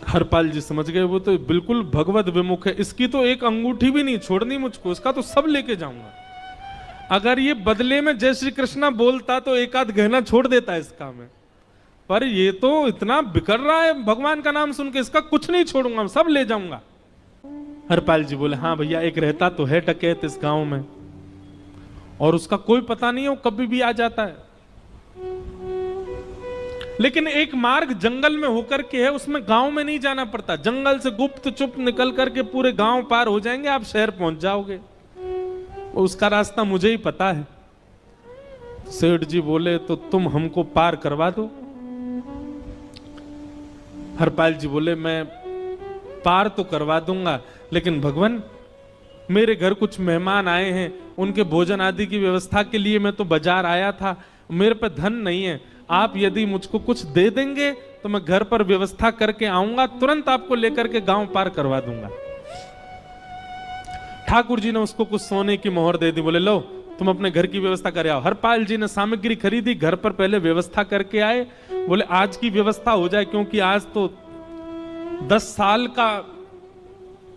हरपाल जी समझ गए वो तो बिल्कुल भगवत विमुख है, इसकी तो एक अंगूठी भी नहीं छोड़नी मुझको, इसका तो सब लेके जाऊंगा। अगर ये बदले में जय श्री कृष्णा बोलता तो एक आध गहना छोड़ देता इसका मैं, पर ये तो इतना बिखर रहा है भगवान का नाम सुन के, इसका कुछ नहीं छोड़ूंगा, सब ले जाऊंगा। हरपाल जी बोले हाँ भैया, एक रहता तो है डकैत इस गांव में, और उसका कोई पता नहीं हो कभी भी आ जाता है, लेकिन एक मार्ग जंगल में होकर के है, उसमें गांव में नहीं जाना पड़ता, जंगल से गुप्त चुप निकल करके पूरे गांव पार हो जाएंगे, आप शहर पहुंच जाओगे, उसका रास्ता मुझे ही पता है। सेठ जी बोले तो तुम हमको पार करवा दो। हरपाल जी बोले मैं पार तो करवा दूंगा, लेकिन भगवान मेरे घर कुछ मेहमान आए हैं, उनके भोजन आदि की व्यवस्था के लिए मैं तो बाजार आया था, मेरे पे धन नहीं है, आप यदि मुझको कुछ दे देंगे तो मैं घर पर व्यवस्था करके आऊंगा, तुरंत आपको लेकर के गांव पार करवा दूंगा। ठाकुर जी ने उसको कुछ सोने की मोहर दे दी, बोले लो तुम अपने घर की व्यवस्था कर आओ। हरपाल जी ने सामग्री खरीदी, घर पर पहले व्यवस्था करके आए, बोले आज की व्यवस्था हो जाए, क्योंकि आज तो 10 साल का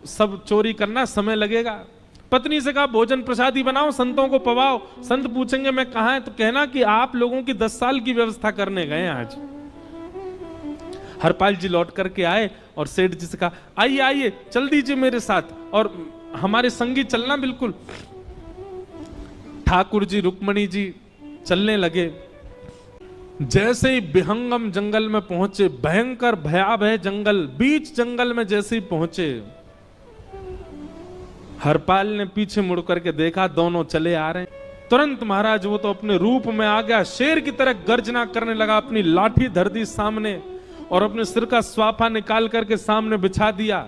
सब चोरी करना समय लगेगा। पत्नी से कहा भोजन प्रसादी बनाओ, संतों को पवाओ, संत पूछेंगे मैं कहां है तो कहना कि आप लोगों की 10 साल की व्यवस्था करने गए आज। हरपाल जी लौट करके आए और सेठ जी से कहा आइए आइए चल दीजिए मेरे साथ और हमारे संगी चलना बिल्कुल। ठाकुर जी रुक्मणी जी चलने लगे, जैसे ही विहंगम जंगल में पहुंचे, भयंकर भयावह जंगल, बीच जंगल में जैसे ही पहुंचे, हरपाल ने पीछे मुड़ करके देखा, दोनों चले आ रहे हैं। तुरंत महाराज वो तो अपने रूप में आ गया, शेर की तरह गर्जना करने लगा, अपनी लाठी धर दी सामने और अपने सिर का स्वाफा निकाल करके सामने बिछा दिया।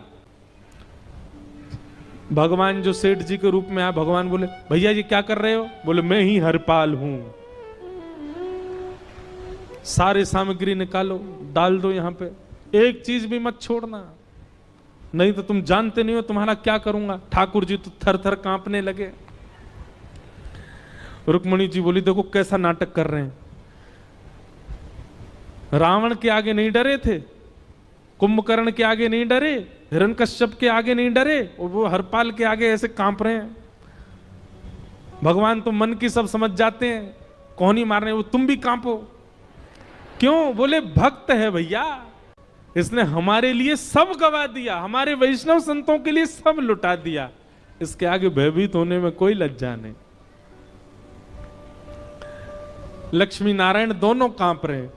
भगवान जो सेठ जी के रूप में आया, भगवान बोले भैया ये क्या कर रहे हो? बोले मैं ही हरपाल हूं, सारे सामग्री निकालो डाल दो यहां पे, एक चीज भी मत छोड़ना, नहीं तो तुम जानते नहीं हो तुम्हारा क्या करूंगा। ठाकुर जी तो थर थर कांपने लगे। रुक्मणी जी बोली देखो कैसा नाटक कर रहे हैं, रावण के आगे नहीं डरे थे, कुंभकर्ण के आगे नहीं डरे, हिरण्यकश्यप के आगे नहीं डरे, और वो हरपाल के आगे ऐसे कांप रहे हैं। भगवान तो मन की सब समझ जाते हैं, कौन ही मारने, वो तुम भी कांपो क्यों? बोले भक्त है भैया, इसने हमारे लिए सब गवा दिया, हमारे वैष्णव संतों के लिए सब लुटा दिया, इसके आगे भयभीत होने में कोई लज्जा नहीं। लक्ष्मी नारायण दोनों कांप रहे हैं।